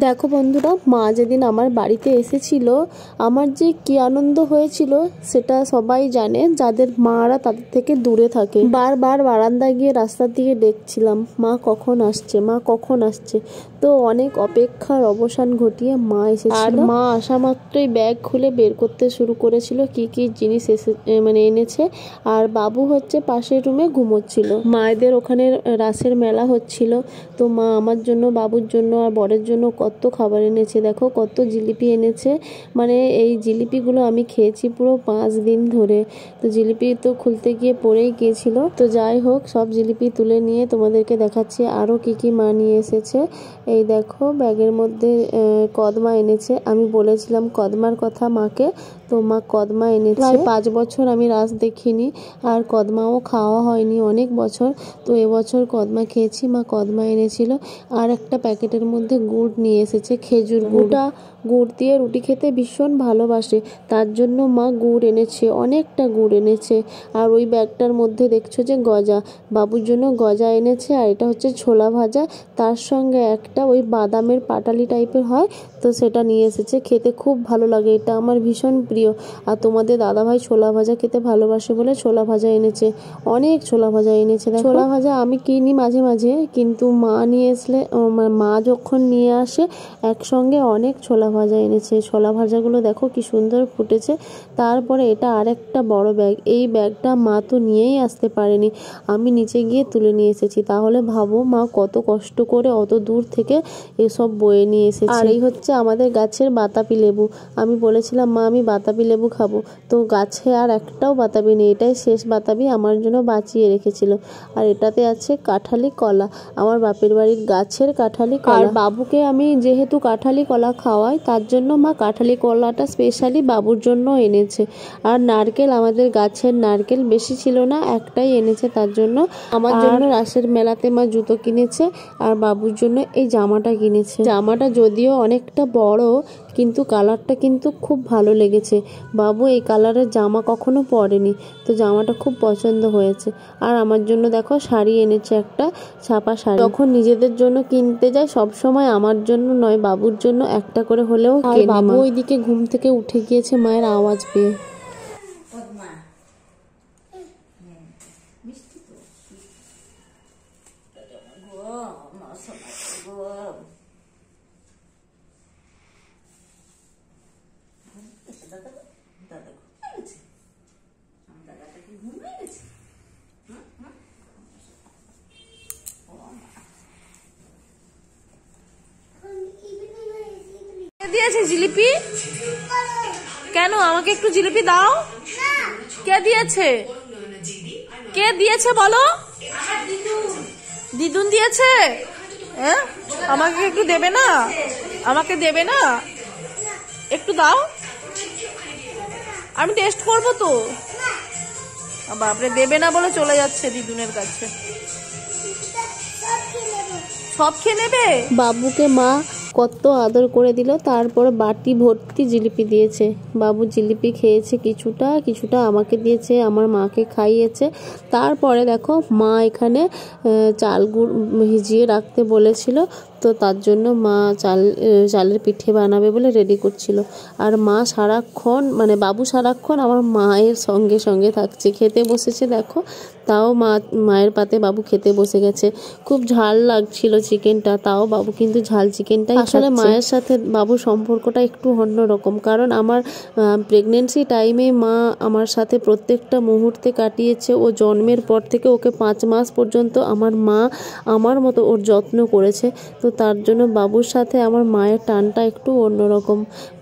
দেখো বন্ধুরা, মা যেদিন আমার বাড়িতে এসেছিল আমার যে কি আনন্দ হয়েছিল সেটা সবাই জানে। যাদের মারা তাদের থেকে দূরে থাকে, বারবার বারান্দায় গিয়ে রাস্তার দিকে দেখছিলাম মা কখন আসছে, মা কখন আসছে। তো অনেক অপেক্ষার অবসান ঘটিয়ে মা এসেছিল। আর মা আসা মাত্রই ব্যাগ খুলে বের করতে শুরু করেছিল কি কি জিনিস এনেছে। আর বাবু হচ্ছে পাশের রুমে ঘুমোচ্ছিল। মায়েদের ওখানে রাসের মেলা হচ্ছিল, তো মা আমার জন্য, বাবুর জন্য আর বরের জন্য কত খাবার এনেছে। দেখো কত জিলিপি এনেছে, মানে এই জিলিপিগুলো আমি খেয়েছি পুরো 5 দিন ধরে। তো জিলিপি তো খুলতে গিয়ে পড়েই গিয়েছিল। তো যাই হোক, সব জিলিপি তুলে নিয়ে তোমাদেরকে দেখাচ্ছি আরও কি কি মা নিয়ে এসেছে। এই দেখো ব্যাগের মধ্যে কদমা এনেছে। আমি বলেছিলাম কদমার কথা মাকে, তো মা কদমা এনেছে। প্রায় 5 বছর আমি রাস দেখিনি আর কদমাও খাওয়া হয়নি অনেক বছর। তো এবছর কদমা খেয়েছি, মা কদমা এনেছিল। আর একটা প্যাকেটের মধ্যে গুড় নিয়ে এসেছে, খেজুর গুড়টা। গুড় দিয়ে রুটি খেতে ভীষণ ভালোবাসে, তার জন্য মা গুড় এনেছে, অনেকটা গুড় এনেছে। আর ওই ব্যাগটার মধ্যে দেখছো যে গজা, বাবুর জন্য গজা এনেছে। আর এটা হচ্ছে ছোলা ভাজা, তার সঙ্গে একটা ওই বাদামের পাটালি টাইপের হয়, তো সেটা নিয়ে এসেছে। খেতে খুব ভালো লাগে, এটা আমার ভীষণ প্রিয়। আর তোমাদের দাদাভাই ছোলা ভাজা খেতে ভালোবাসে বলে ছোলা ভাজা এনেছে, অনেক ছোলা ভাজা এনেছে। ছোলা ভাজা আমি কিনি মাঝে মাঝে, কিন্তু মা নিয়ে আসলে, মা যখন নিয়ে আসে একসঙ্গে অনেক ছোলা ভাজা এনেছে। ছোলা ভাজাগুলো দেখো কি সুন্দর ফুটেছে। তারপরে এটা আরেকটা বড় ব্যাগ, এই ব্যাগটা মা তো নিয়েই আসতে পারেনি, আমি নিচে গিয়ে তুলে নিয়ে এসেছি। তাহলে ভাবো মা কত কষ্ট করে অত দূর থেকে এসব বয়ে নিয়ে এসেছে। আর এই হচ্ছে আমাদের গাছের বাতাবি লেবু। আমি বলেছিলাম মা আমি বাতাবি লেবু খাবো, তো গাছে আর একটাও বাতাবি নেই, এটাই শেষ বাতাবি আমার জন্য বাঁচিয়ে রেখেছিল। আর এটাতে আছে কাঁঠালি কলা, আমার বাপের বাড়ির গাছের কাঁঠালি কলা। আর বাবুকে আমি যেহেতু কাঁঠালি কলা খাওয়াই, তার জন্য মা কাঁঠালি কলাটা স্পেশালি বাবুর জন্য এনেছে। আর নারকেল, আমাদের গাছের নারকেল বেশি ছিল না, একটাই এনেছে, তার জন্য আমার জন্য রাসের মেলাতে মা জুতো কিনেছে। আর বাবুর জন্য এই জামাটা কিনেছে। জামাটা যদিও অনেকটা বড়, কিন্তু কালারটা কিন্তু খুব ভালো লেগেছে। বাবু এই কালারের জামা কখনো পরেনি, তো জামাটা খুব পছন্দ হয়েছে। আর আমার জন্য দেখো শাড়ি এনেছে, একটা ছাপা শাড়ি। যখন নিজেদের জন্য কিনতে যাই সবসময় আমার জন্য নয়, বাবুর জন্য একটা করে হলেও কেনে। বাবু ওইদিকে ঘুম থেকে উঠে গিয়েছে মায়ের আওয়াজ পেয়ে। দিয়েছে জিলিপি? কেন? আমাকে একটু জিলিপি দাও। কে দিয়েছে? কে দিয়েছে বলো? দিদুন দিয়েছে। হ্যাঁ, আমাকে একটু দেবে না? আমাকে দেবে না? একটু দাও, আমি টেস্ট করবো তো। বাপরে, দেবে না বলে চলে যাচ্ছে দিদুনের কাছে। সব খেয়ে নেবে? বাবুকে মা কত আদর করে দিল, তারপরে বাটি ভর্তি জিলিপি দিয়েছে। বাবু জিলিপি খেয়েছে, কিছুটা কিছুটা আমাকে দিয়েছে, আমার মাকে খাইয়েছে। তারপরে দেখো মা এখানে চাল গুড় ভিজিয়ে রাখতে বলেছিল, তো তার জন্য মা চালের পিঠে বানাবে বলে রেডি করছিল। আর মা সারাক্ষণ, মানে বাবু সারাক্ষণ আমার মায়ের সঙ্গে সঙ্গে থাকছে। খেতে বসেছে দেখো, তাও মায়ের পাতে বাবু খেতে বসে গেছে। খুব ঝাল লাগছিল চিকেনটা, তাও বাবু কিন্তু ঝাল চিকেনটাই। আসলে মায়ের সাথে বাবুর সম্পর্কটা একটু অন্যরকম, কারণ আমার প্রেগনেন্সি টাইমে মা আমার সাথে প্রত্যেকটা মুহূর্তে কাটিয়েছে। ও জন্মের পর থেকে ওকে 5 মাস পর্যন্ত আমার মা আমার মতো ওর যত্ন করেছে। তো তার জন্য বাবুর সাথে আমার মায়ের টানটা একটু অন্যরকম,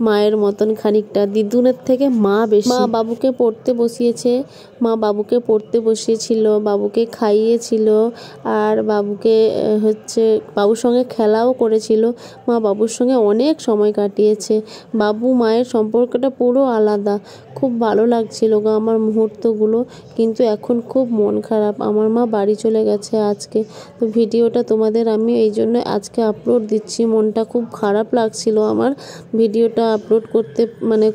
মায়ের মতন খানিকটা। দিদুনের থেকে মা বেশি। মা বাবুকে পড়তে বসিয়েছে, মা বাবুকে পড়তে বসিয়েছিল, বাবুকে খাইয়েছিল, আর বাবুকে বাবুর সঙ্গে খেলাও করেছিল। মা বাবুর সঙ্গে অনেক সময় কাটিয়েছে। বাবু মায়ের সম্পর্কটা পুরো আলাদা। খুব ভালো লাগছিল গো আমার মুহূর্তগুলো, কিন্তু এখন খুব মন খারাপ। আমার মা বাড়ি চলে গেছে আজকে। তো ভিডিওটা তোমাদের আমি এই জন্য আজকে আপলোড দিচ্ছি। মনটা খুব খারাপ লাগছিল আমার, ভিডিওটা আপলোড করতে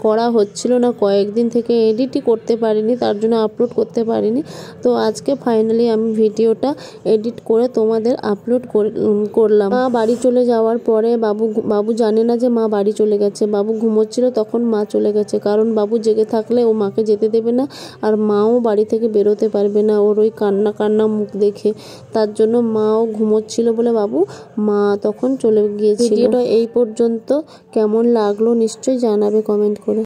করা হচ্ছিল না কয়েকদিন থেকে, এডিটই করতে পারিনি, তার জন্য আপলোড করতে পারিনি। তো আজ আজকে ফাইনালি আমি ভিডিওটা এডিট করে তোমাদের আপলোড করলাম। মা বাড়ি চলে যাওয়ার পরে বাবু জানে না যে মা বাড়ি চলে গেছে। বাবু ঘুমোচ্ছিল, তখন মা চলে গেছে, কারণ বাবু জেগে থাকলে ও মাকে যেতে দেবে না, আর মাও বাড়ি থেকে বেরোতে পারবে না ওর ওই কান্না মুখ দেখে। তার জন্য মাও ঘুমোচ্ছিল বলে মা তখন চলে গিয়েছিল। ভিডিওটা এই পর্যন্ত কেমন লাগলো নিশ্চয়ই জানাবে কমেন্ট করে।